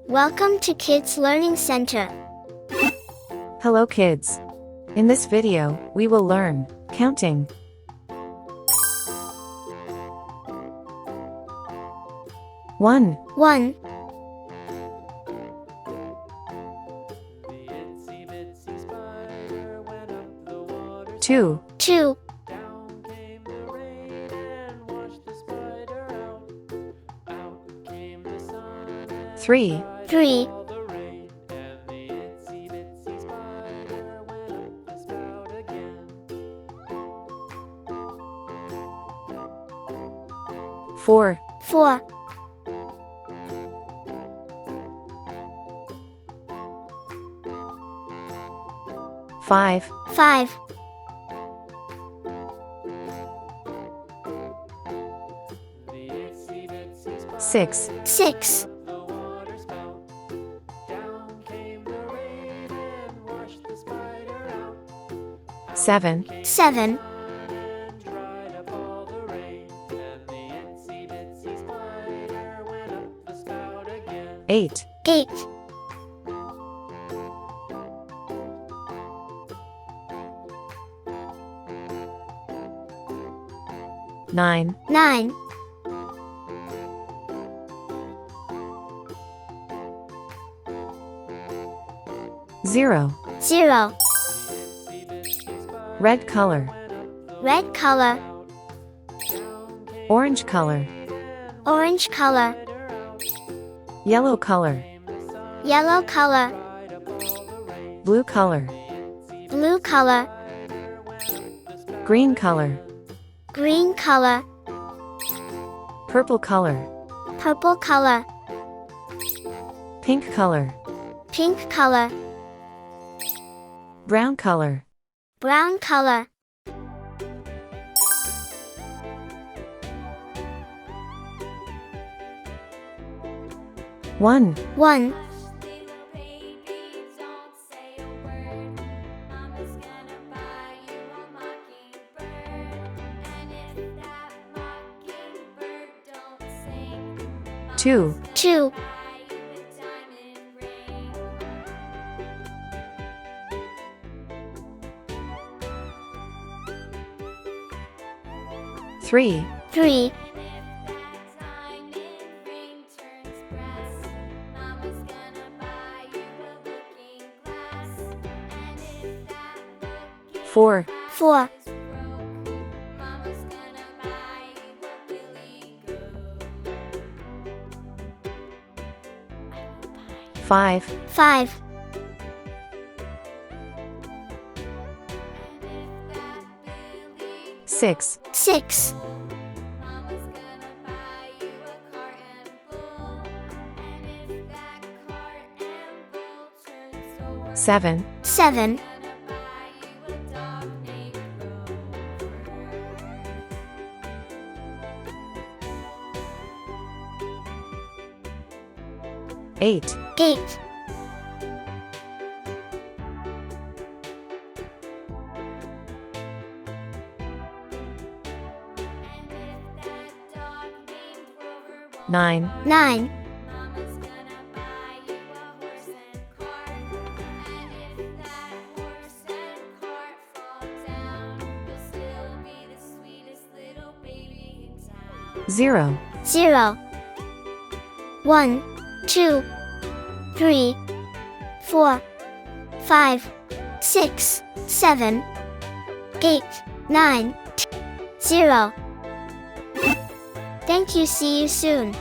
Welcome to Kids Learning Center. Hello kids. In this video, we will learn counting. One, One, two, two, three, three, four, four, five, five, six, six, seven, seven, eight, eight, nine, nine, 0. zero, Red color, red color, orange color, orange color, yellow color, yellow color, blue color, blue color, green color, green color, purple color, purple color, pink color, pink color, brown color. brown color. One, One, two, two, three, three, four, four, five, five, six, six, seven, seven, eight, eight, nine, nine, zero, zero, one, two, three, four, five, six, seven, eight, nine, 0. Thank you. See you soon.